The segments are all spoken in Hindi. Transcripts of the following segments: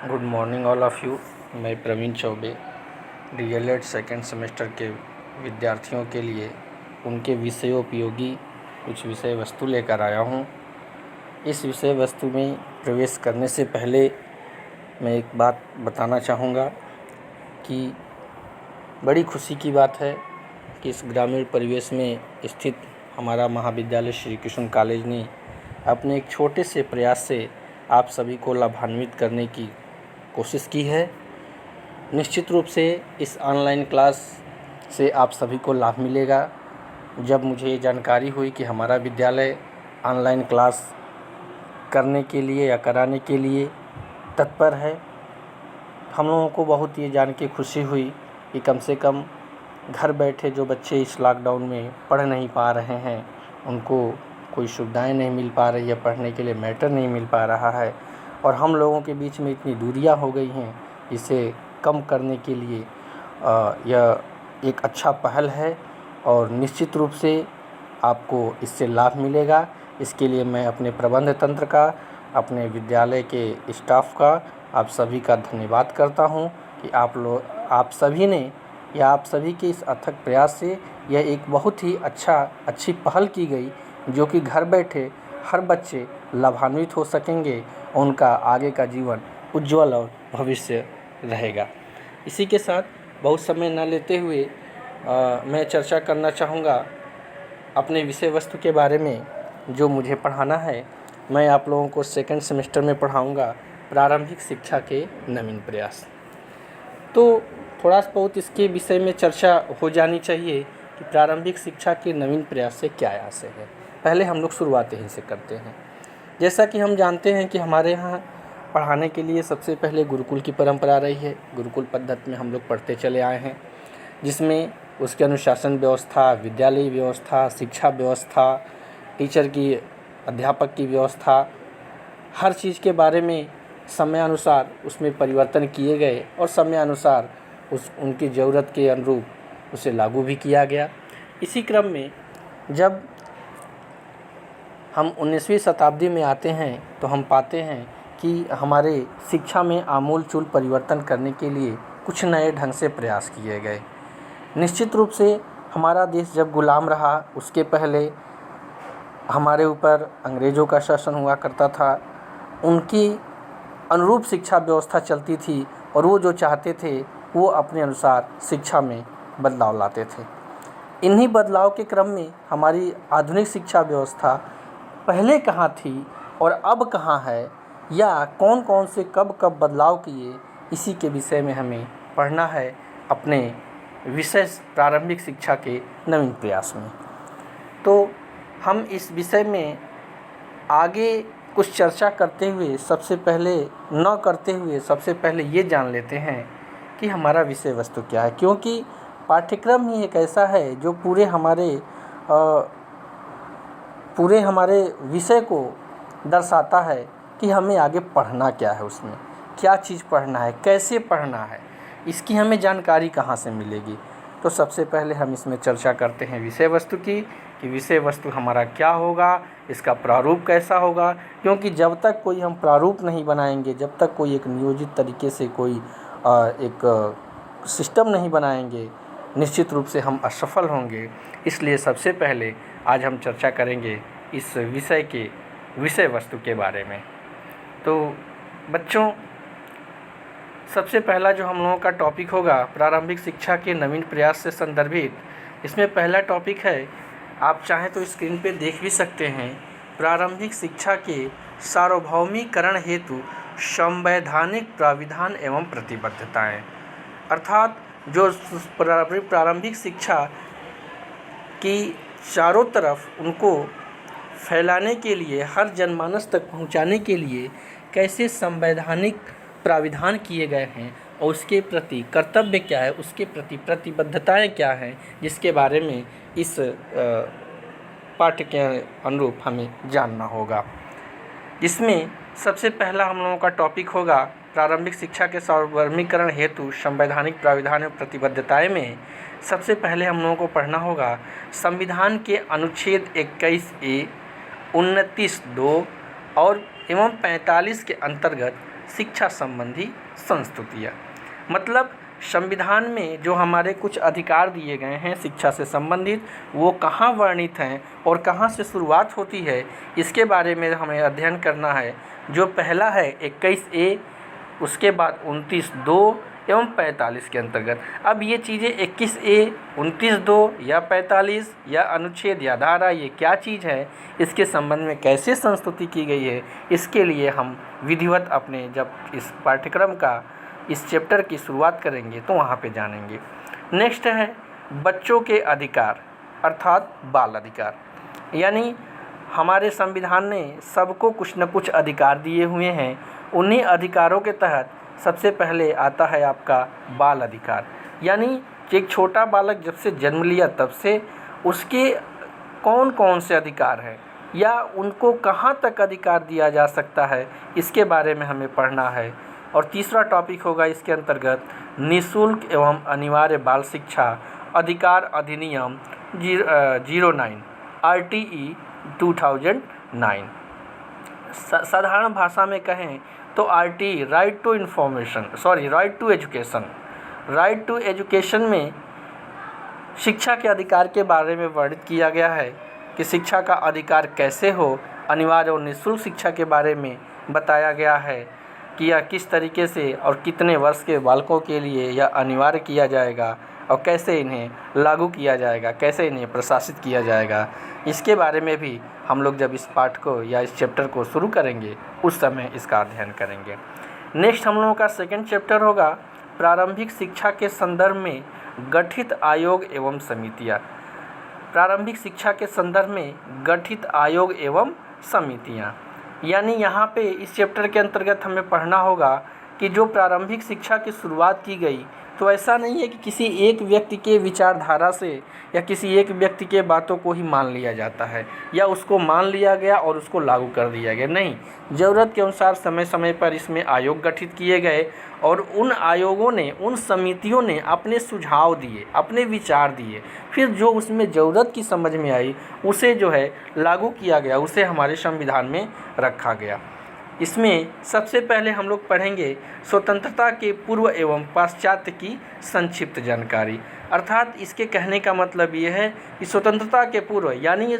Good morning all of you. मैं Praveen Choubey DElEd second semester के विद्यार्थियों के लिए उनके विषयोपयोगी कुछ विषय वस्तु लेकर आया हूँ। इस विषय वस्तु में प्रवेश करने से पहले मैं एक बात बताना चाहूँगा कि बड़ी खुशी की बात है कि इस ग्रामीण परिवेश में स्थित हमारा महाविद्यालय श्री कृष्ण कॉलेज ने अपने एक छोटे से प्रयास से आप सभी को लाभान्वित करने की कोशिश की है। निश्चित रूप से इस ऑनलाइन क्लास से आप सभी को लाभ मिलेगा। जब मुझे ये जानकारी हुई कि हमारा विद्यालय ऑनलाइन क्लास करने के लिए या कराने के लिए तत्पर है, हम लोगों को बहुत ये जान के खुशी हुई कि कम से कम घर बैठे जो बच्चे इस लॉकडाउन में पढ़ नहीं पा रहे हैं, उनको कोई सुविधाएं नहीं मिल पा रही है, पढ़ने के लिए मैटर नहीं मिल पा रहा है, और हम लोगों के बीच में इतनी दूरियां हो गई हैं, इसे कम करने के लिए यह एक अच्छा पहल है और निश्चित रूप से आपको इससे लाभ मिलेगा। इसके लिए मैं अपने प्रबंध तंत्र का, अपने विद्यालय के स्टाफ का, आप सभी का धन्यवाद करता हूं कि आप सभी ने या आप सभी के इस अथक प्रयास से यह एक बहुत ही अच्छी पहल की गई, जो कि घर बैठे हर बच्चे लाभान्वित हो सकेंगे, उनका आगे का जीवन उज्जवल और भविष्य रहेगा। इसी के साथ बहुत समय न लेते हुए मैं चर्चा करना चाहूँगा अपने विषय वस्तु के बारे में जो मुझे पढ़ाना है। मैं आप लोगों को सेकंड सेमेस्टर में पढ़ाऊँगा प्रारंभिक शिक्षा के नवीन प्रयास। तो थोड़ा सा बहुत इसके विषय में चर्चा हो जानी चाहिए कि प्रारंभिक शिक्षा के नवीन प्रयास से क्या आशय है। पहले हम लोग शुरुआत यहीं से करते हैं। जैसा कि हम जानते हैं कि हमारे यहाँ पढ़ाने के लिए सबसे पहले गुरुकुल की परंपरा रही है। गुरुकुल पद्धति में हम लोग पढ़ते चले आए हैं, जिसमें उसके अनुशासन व्यवस्था, विद्यालय व्यवस्था, शिक्षा व्यवस्था, टीचर की, अध्यापक की व्यवस्था, हर चीज़ के बारे में समयानुसार उसमें परिवर्तन किए गए और समयानुसार उनकी ज़रूरत के अनुरूप उसे लागू भी किया गया। इसी क्रम में जब हम 19वीं शताब्दी में आते हैं तो हम पाते हैं कि हमारे शिक्षा में आमूल-चूल परिवर्तन करने के लिए कुछ नए ढंग से प्रयास किए गए। निश्चित रूप से हमारा देश जब गुलाम रहा, उसके पहले हमारे ऊपर अंग्रेज़ों का शासन हुआ करता था। उनकी अनुरूप शिक्षा व्यवस्था चलती थी और वो जो चाहते थे वो अपने अनुसार शिक्षा में बदलाव लाते थे। इन्हीं बदलाव के क्रम में हमारी आधुनिक शिक्षा व्यवस्था पहले कहाँ थी और अब कहाँ है, या कौन कौन से कब कब बदलाव किए, इसी के विषय में हमें पढ़ना है अपने विषय प्रारंभिक शिक्षा के नवीन प्रयास में। तो हम इस विषय में आगे कुछ चर्चा करते हुए सबसे पहले ये जान लेते हैं कि हमारा विषय वस्तु क्या है, क्योंकि पाठ्यक्रम ही एक ऐसा है जो पूरे हमारे विषय को दर्शाता है कि हमें आगे पढ़ना क्या है, उसमें क्या चीज़ पढ़ना है, कैसे पढ़ना है, इसकी हमें जानकारी कहाँ से मिलेगी। तो सबसे पहले हम इसमें चर्चा करते हैं विषय वस्तु की, कि विषय वस्तु हमारा क्या होगा, इसका प्रारूप कैसा होगा। क्योंकि जब तक कोई हम प्रारूप नहीं बनाएंगे, जब तक कोई एक नियोजित तरीके से कोई एक सिस्टम नहीं बनाएंगे, निश्चित रूप से हम असफल होंगे। इसलिए सबसे पहले आज हम चर्चा करेंगे इस विषय के विषय वस्तु के बारे में। तो बच्चों, सबसे पहला जो हम लोगों का टॉपिक होगा प्रारंभिक शिक्षा के नवीन प्रयास से संदर्भित, इसमें पहला टॉपिक है, आप चाहें तो स्क्रीन पे देख भी सकते हैं, प्रारंभिक शिक्षा के सार्वभौमिकरण हेतु संवैधानिक प्राविधान एवं प्रतिबद्धताएं। अर्थात जो प्रारंभिक शिक्षा की चारों तरफ उनको फैलाने के लिए, हर जनमानस तक पहुंचाने के लिए कैसे संवैधानिक प्राविधान किए गए हैं और उसके प्रति कर्तव्य क्या है, उसके प्रति प्रतिबद्धताएं क्या हैं, जिसके बारे में इस पाठ्य के अनुरूप हमें जानना होगा। इसमें सबसे पहला हम लोगों का टॉपिक होगा प्रारंभिक शिक्षा के सार्वभौमिकरण हेतु संवैधानिक प्राविधान एवं प्रतिबद्धताएं में सबसे पहले हम लोगों को पढ़ना होगा संविधान के अनुच्छेद 21A, 29(2) और एवं 45 के अंतर्गत शिक्षा संबंधी संस्तुतियाँ। मतलब संविधान में जो हमारे कुछ अधिकार दिए गए हैं शिक्षा से संबंधित, वो कहाँ वर्णित हैं और कहाँ से शुरुआत होती है, इसके बारे में हमें अध्ययन करना है। जो पहला है 21A, उसके बाद 29(2) एवं 45 के अंतर्गत। अब ये चीज़ें 21A, 29(2) या 45 या अनुच्छेद या धारा, ये क्या चीज़ है, इसके संबंध में कैसे संस्तुति की गई है, इसके लिए हम विधिवत अपने जब इस पाठ्यक्रम का इस चैप्टर की शुरुआत करेंगे तो वहाँ पे जानेंगे। नेक्स्ट है बच्चों के अधिकार अर्थात बाल अधिकार। यानी हमारे संविधान ने सबको कुछ न कुछ अधिकार दिए हुए हैं। उन्हीं अधिकारों के तहत सबसे पहले आता है आपका बाल अधिकार। यानी एक छोटा बालक जब से जन्म लिया तब से उसके कौन कौन से अधिकार हैं या उनको कहाँ तक अधिकार दिया जा सकता है, इसके बारे में हमें पढ़ना है। और तीसरा टॉपिक होगा इसके अंतर्गत निःशुल्क एवं अनिवार्य बाल शिक्षा अधिकार अधिनियम 09 RTE 2009। साधारण भाषा में कहें तो RTE right to education. Right to education में शिक्षा के अधिकार के बारे में वर्णित किया गया है कि शिक्षा का अधिकार कैसे हो। अनिवार्य और निःशुल्क शिक्षा के बारे में बताया गया है कि यह किस तरीके से और कितने वर्ष के बालकों के लिए यह अनिवार्य किया जाएगा और कैसे इन्हें लागू किया जाएगा, कैसे इन्हें प्रशासित किया जाएगा। इसके बारे में भी हम लोग जब इस पाठ को या इस चैप्टर को शुरू करेंगे उस समय इसका अध्ययन करेंगे। नेक्स्ट हम लोगों का सेकंड चैप्टर होगा प्रारंभिक शिक्षा के संदर्भ में गठित आयोग एवं समितियाँ। प्रारंभिक शिक्षा के संदर्भ में गठित आयोग एवं समितियाँ। यानी यहाँ पे इस चैप्टर के अंतर्गत हमें पढ़ना होगा कि जो प्रारंभिक शिक्षा की शुरुआत की गई तो ऐसा नहीं है कि किसी एक व्यक्ति के विचारधारा से या किसी एक व्यक्ति के बातों को ही मान लिया जाता है या उसको मान लिया गया और उसको लागू कर दिया गया। नहीं, ज़रूरत के अनुसार समय समय पर इसमें आयोग गठित किए गए और उन आयोगों ने, उन समितियों ने अपने सुझाव दिए, अपने विचार दिए। फिर जो उसमें ज़रूरत की समझ में आई उसे जो है लागू किया गया, उसे हमारे संविधान में रखा गया। इसमें सबसे पहले हम लोग पढ़ेंगे स्वतंत्रता के पूर्व एवं पाश्चात्य की संक्षिप्त जानकारी। अर्थात इसके कहने का मतलब ये है कि स्वतंत्रता के पूर्व यानी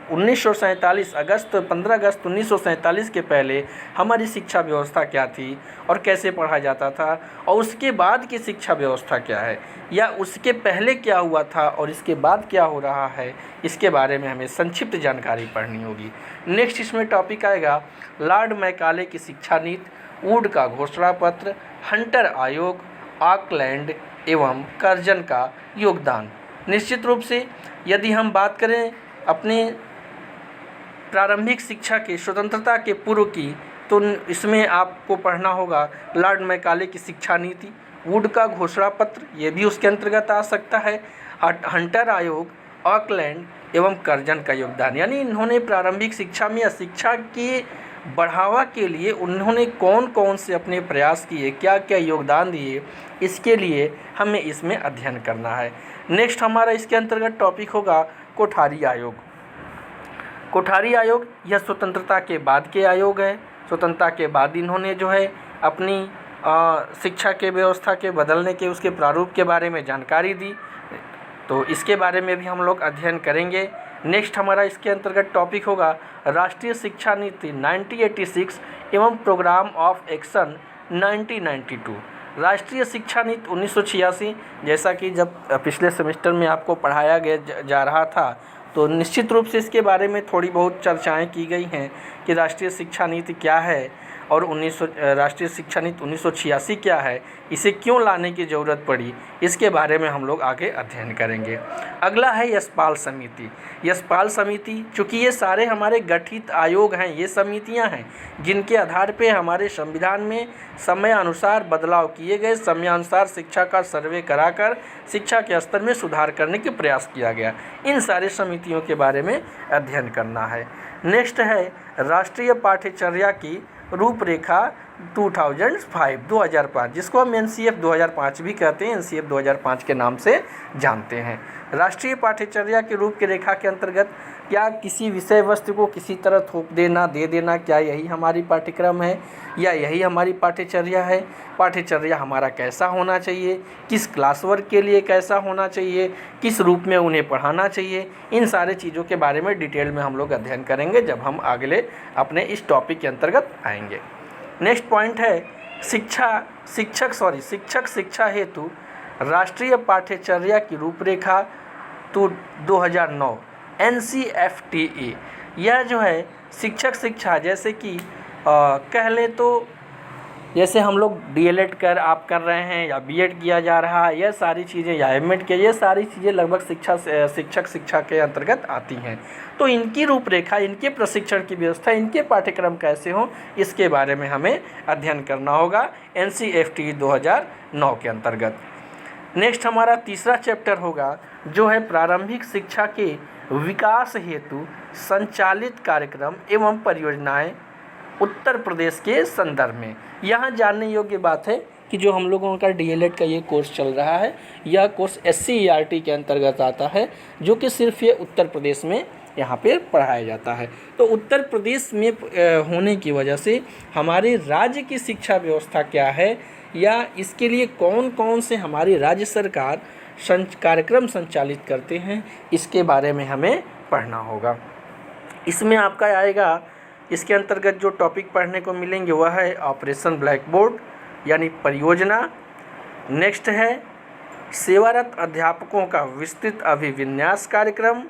1947 15 अगस्त 1947 के पहले हमारी शिक्षा व्यवस्था क्या थी और कैसे पढ़ा जाता था, और उसके बाद की शिक्षा व्यवस्था क्या है या उसके पहले क्या हुआ था और इसके बाद क्या हो रहा है, इसके बारे में हमें संक्षिप्त जानकारी पढ़नी होगी। नेक्स्ट इसमें टॉपिक आएगा लॉर्ड मैकाले की शिक्षा नीति, वुड का घोषणा पत्र, हंटर आयोग, ऑकलैंड एवं कर्जन का योगदान। निश्चित रूप से यदि हम बात करें अपने प्रारंभिक शिक्षा के स्वतंत्रता के पूर्व की, तो इसमें आपको पढ़ना होगा लॉर्ड मैकाले की शिक्षा नीति, वुड का घोषणा पत्र, ये भी उसके अंतर्गत आ सकता है, हंटर आयोग, ऑकलैंड एवं कर्जन का योगदान। यानी इन्होंने प्रारंभिक शिक्षा में या शिक्षा के बढ़ावा के लिए उन्होंने कौन कौन से अपने प्रयास किए, क्या क्या योगदान दिए, इसके लिए हमें इसमें अध्ययन करना है। नेक्स्ट हमारा इसके अंतर्गत टॉपिक होगा कोठारी आयोग। कोठारी आयोग यह स्वतंत्रता के बाद के आयोग है। स्वतंत्रता के बाद इन्होंने जो है अपनी शिक्षा के व्यवस्था के बदलने के उसके प्रारूप के बारे में जानकारी दी, तो इसके बारे में भी हम लोग अध्ययन करेंगे। नेक्स्ट हमारा इसके अंतर्गत टॉपिक होगा राष्ट्रीय शिक्षा नीति 1986 एवं प्रोग्राम ऑफ एक्शन 1992। राष्ट्रीय शिक्षा नीति 1986, जैसा कि जब पिछले सेमेस्टर में आपको पढ़ाया जा रहा था तो निश्चित रूप से इसके बारे में थोड़ी बहुत चर्चाएं की गई हैं कि राष्ट्रीय शिक्षा नीति क्या है और राष्ट्रीय शिक्षा नीति 1986 क्या है, इसे क्यों लाने की ज़रूरत पड़ी, इसके बारे में हम लोग आगे अध्ययन करेंगे। अगला है यशपाल समिति। यशपाल समिति, चूँकि ये सारे हमारे गठित आयोग हैं, ये समितियां हैं जिनके आधार पे हमारे संविधान में समय अनुसार बदलाव किए गए, समयानुसार शिक्षा का सर्वे कराकर शिक्षा के स्तर में सुधार करने के प्रयास किया गया। इन सारे समितियों के बारे में अध्ययन करना है। नेक्स्ट है राष्ट्रीय पाठ्यचर्या की रूपरेखा 2005 जिसको हम NCF 2005 भी कहते हैं, NCF 2005 के नाम से जानते हैं। राष्ट्रीय पाठ्यचर्या की रूपरेखा के अंतर्गत क्या किसी विषय वस्तु को किसी तरह थोप देना, दे देना, क्या यही हमारी पाठ्यक्रम है या यही हमारी पाठ्यचर्या है? पाठ्यचर्या हमारा कैसा होना चाहिए, किस क्लास वर्ग के लिए कैसा होना चाहिए, किस रूप में उन्हें पढ़ाना चाहिए, इन सारे चीज़ों के बारे में डिटेल में हम लोग अध्ययन करेंगे जब हम अगले अपने इस टॉपिक के अंतर्गत आएंगे। नेक्स्ट पॉइंट है शिक्षक शिक्षा हेतु राष्ट्रीय पाठ्यचर्या की रूपरेखा 2009 NCFTE। यह जो है शिक्षक शिक्षा, जैसे कि कह ले तो जैसे हम लोग DLED आप कर रहे हैं या BEd किया जा रहा है, यह सारी चीज़ें या MAd के, ये सारी चीज़ें लगभग शिक्षक शिक्षा के अंतर्गत आती हैं। तो इनकी रूपरेखा, इनके प्रशिक्षण की व्यवस्था, इनके पाठ्यक्रम कैसे हों, इसके बारे में हमें अध्ययन करना होगा NCFTE 2009 के अंतर्गत। नेक्स्ट हमारा तीसरा चैप्टर होगा जो है प्रारंभिक शिक्षा के विकास हेतु संचालित कार्यक्रम एवं परियोजनाएं उत्तर प्रदेश के संदर्भ में। यहाँ जानने योग्य बात है कि जो हम लोगों का DLED का ये कोर्स चल रहा है, यह कोर्स SCERT के अंतर्गत आता है, जो कि सिर्फ ये उत्तर प्रदेश में यहाँ पे पढ़ाया जाता है। तो उत्तर प्रदेश में होने की वजह से हमारे राज्य की शिक्षा व्यवस्था क्या है या इसके लिए कौन कौन से हमारी राज्य सरकार कार्यक्रम संचालित करते हैं, इसके बारे में हमें पढ़ना होगा। इसमें आपका आएगा, इसके अंतर्गत जो टॉपिक पढ़ने को मिलेंगे वह है ऑपरेशन ब्लैक बोर्ड यानी परियोजना। नेक्स्ट है सेवारत अध्यापकों का विस्तृत अभिविन्यास कार्यक्रम।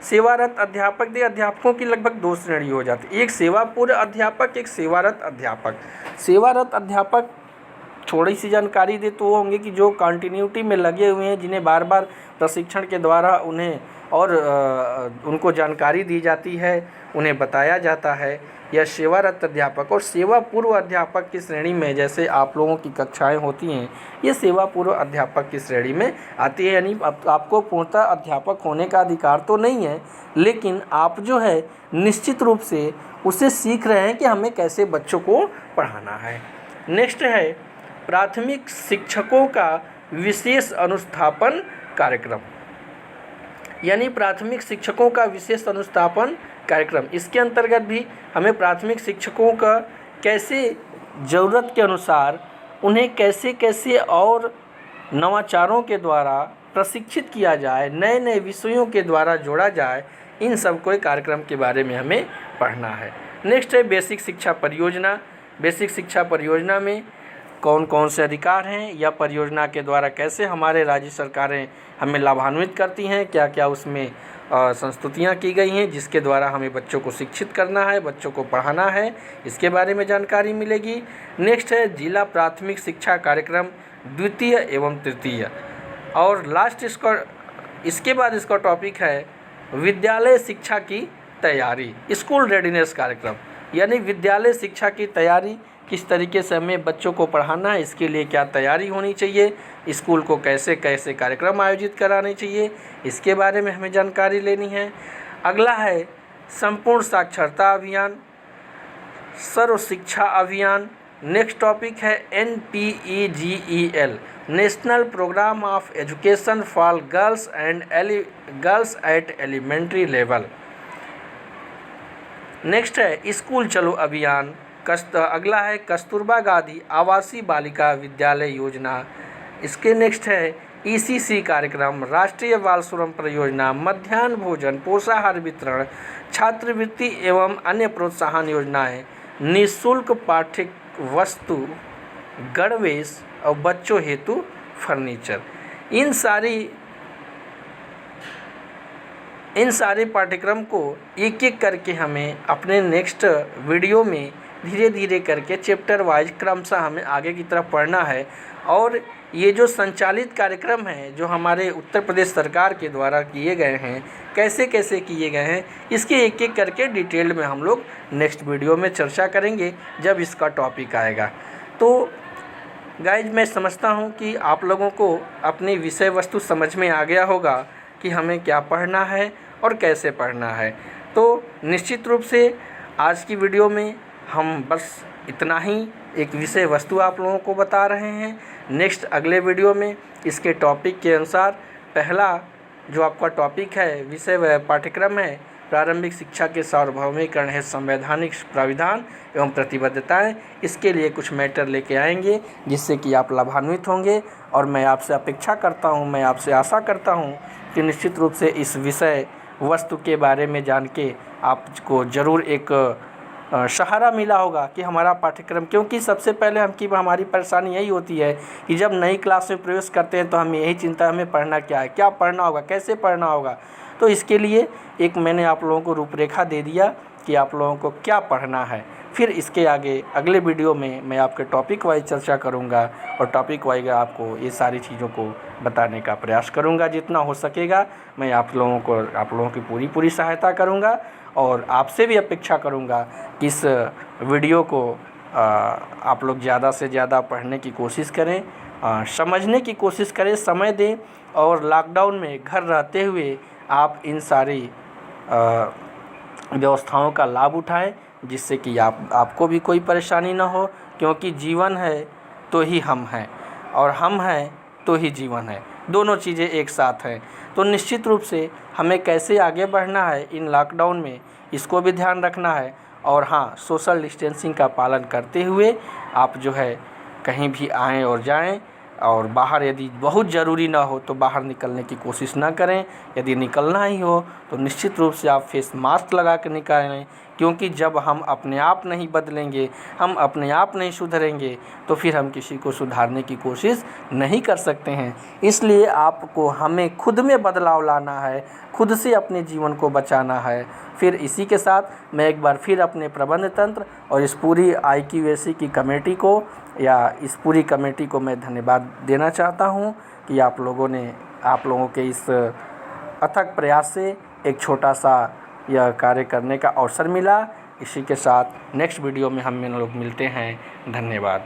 सेवारत अध्यापकों की लगभग दो श्रेणी हो जाती है, एक सेवा पूर्व अध्यापक, एक सेवारत अध्यापक। सेवारत अध्यापक थोड़ी सी जानकारी दे तो वो होंगे कि जो कंटिन्यूटी में लगे हुए हैं, जिन्हें बार बार प्रशिक्षण के द्वारा उन्हें और उनको जानकारी दी जाती है, उन्हें बताया जाता है। यह सेवारत अध्यापक और सेवा पूर्व अध्यापक की श्रेणी में, जैसे आप लोगों की कक्षाएं होती हैं, ये सेवा पूर्व अध्यापक की श्रेणी में आती है। यानी आपको पूर्णतः अध्यापक होने का अधिकार तो नहीं है, लेकिन आप जो है निश्चित रूप से उसे सीख रहे हैं कि हमें कैसे बच्चों को पढ़ाना है। नेक्स्ट है प्राथमिक शिक्षकों का विशेष अनुस्थापन कार्यक्रम, यानी प्राथमिक शिक्षकों का विशेष अनुस्थापन कार्यक्रम। इसके अंतर्गत भी हमें प्राथमिक शिक्षकों का कैसे ज़रूरत के अनुसार उन्हें कैसे कैसे और नवाचारों के द्वारा प्रशिक्षित किया जाए, नए नए विषयों के द्वारा जोड़ा जाए, इन सब को कार्यक्रम के बारे में हमें पढ़ना है। नेक्स्ट है बेसिक शिक्षा परियोजना। बेसिक शिक्षा परियोजना में कौन कौन से अधिकार हैं या परियोजना के द्वारा कैसे हमारे राज्य सरकारें हमें लाभान्वित करती हैं, क्या क्या उसमें संस्तुतियाँ की गई हैं जिसके द्वारा हमें बच्चों को शिक्षित करना है, बच्चों को पढ़ाना है, इसके बारे में जानकारी मिलेगी। नेक्स्ट है जिला प्राथमिक शिक्षा कार्यक्रम द्वितीय एवं तृतीय। और लास्ट इसके बाद इसका टॉपिक है विद्यालय शिक्षा की तैयारी, स्कूल रेडीनेस कार्यक्रम, यानी विद्यालय शिक्षा की तैयारी, किस तरीके से हमें बच्चों को पढ़ाना है, इसके लिए क्या तैयारी होनी चाहिए, स्कूल को कैसे कैसे कार्यक्रम आयोजित कराने चाहिए, इसके बारे में हमें जानकारी लेनी है। अगला है संपूर्ण साक्षरता अभियान, सर्व शिक्षा अभियान। नेक्स्ट टॉपिक है NPEGEL, national programme of education for girls at elementary level. Next है स्कूल चलो अभियान। अगला है कस्तूरबा गांधी आवासीय बालिका विद्यालय योजना। इसके नेक्स्ट है ECC कार्यक्रम, राष्ट्रीय बाल श्रम परियोजना, मध्याह्न भोजन, पोषाहार वितरण, छात्रवृत्ति एवं अन्य प्रोत्साहन योजनाएं, निःशुल्क पाठ्य वस्तु, गणवेश और बच्चों हेतु फर्नीचर। इन सारे पाठ्यक्रम को एक एक करके हमें अपने नेक्स्ट वीडियो में धीरे धीरे करके चैप्टर वाइज क्रमशः हमें आगे की तरफ पढ़ना है। और ये जो संचालित कार्यक्रम हैं जो हमारे उत्तर प्रदेश सरकार के द्वारा किए गए हैं, कैसे कैसे किए गए हैं, इसके एक एक करके डिटेल में हम लोग नेक्स्ट वीडियो में चर्चा करेंगे जब इसका टॉपिक आएगा। तो गाइज मैं समझता हूँ कि आप लोगों को अपनी विषय वस्तु समझ में आ गया होगा कि हमें क्या पढ़ना है और कैसे पढ़ना है। तो निश्चित रूप से आज की वीडियो में हम बस इतना ही एक विषय वस्तु आप लोगों को बता रहे हैं। नेक्स्ट अगले वीडियो में इसके टॉपिक के अनुसार पहला जो आपका टॉपिक है विषय व पाठ्यक्रम है प्रारंभिक शिक्षा के सार्वभौमिकरण है संवैधानिक प्राविधान एवं प्रतिबद्धताएं, इसके लिए कुछ मैटर लेके आएंगे जिससे कि आप लाभान्वित होंगे। और मैं आपसे अपेक्षा करता हूं, मैं आपसे आशा करता हूं कि निश्चित रूप से इस विषय वस्तु के बारे में जान के आपको ज़रूर एक सहारा मिला होगा कि हमारा पाठ्यक्रम, क्योंकि सबसे पहले हमारी परेशानी यही होती है कि जब नई क्लास में प्रवेश करते हैं तो हमें यही चिंता, हमें पढ़ना क्या है, क्या पढ़ना होगा, कैसे पढ़ना होगा। तो इसके लिए एक मैंने आप लोगों को रूपरेखा दे दिया कि आप लोगों को क्या पढ़ना है। फिर इसके आगे अगले वीडियो में मैं आपके टॉपिक वाइज चर्चा करूंगा और टॉपिक वाइज आपको ये सारी चीज़ों को बताने का प्रयास करूंगा। जितना हो सकेगा मैं आप लोगों की पूरी सहायता करूंगा और आपसे भी अपेक्षा करूंगा कि इस वीडियो को आप लोग ज़्यादा से ज़्यादा पढ़ने की कोशिश करें, समझने की कोशिश करें, समय दें और लॉकडाउन में घर रहते हुए आप इन सारी व्यवस्थाओं का लाभ उठाएं जिससे कि आपको भी कोई परेशानी ना हो, क्योंकि जीवन है तो ही हम हैं और हम हैं तो ही जीवन है, दोनों चीज़ें एक साथ हैं। तो निश्चित रूप से हमें कैसे आगे बढ़ना है इन लॉकडाउन में, इसको भी ध्यान रखना है। और हाँ, सोशल डिस्टेंसिंग का पालन करते हुए आप जो है कहीं भी आएँ और जाएं, और बाहर यदि बहुत ज़रूरी ना हो तो बाहर निकलने की कोशिश ना करें। यदि निकलना ही हो तो निश्चित रूप से आप फेस मास्क लगा कर निकालें, क्योंकि जब हम अपने आप नहीं बदलेंगे, हम अपने आप नहीं सुधरेंगे तो फिर हम किसी को सुधारने की कोशिश नहीं कर सकते हैं। इसलिए हमें खुद में बदलाव लाना है, खुद से अपने जीवन को बचाना है। फिर इसी के साथ मैं एक बार फिर अपने प्रबंध तंत्र और इस पूरी IQAC की कमेटी को या इस पूरी कमेटी को मैं धन्यवाद देना चाहता हूं कि आप लोगों के इस अथक प्रयास से एक छोटा सा यह कार्य करने का अवसर मिला। इसी के साथ नेक्स्ट वीडियो में हम लोग मिलते हैं। धन्यवाद।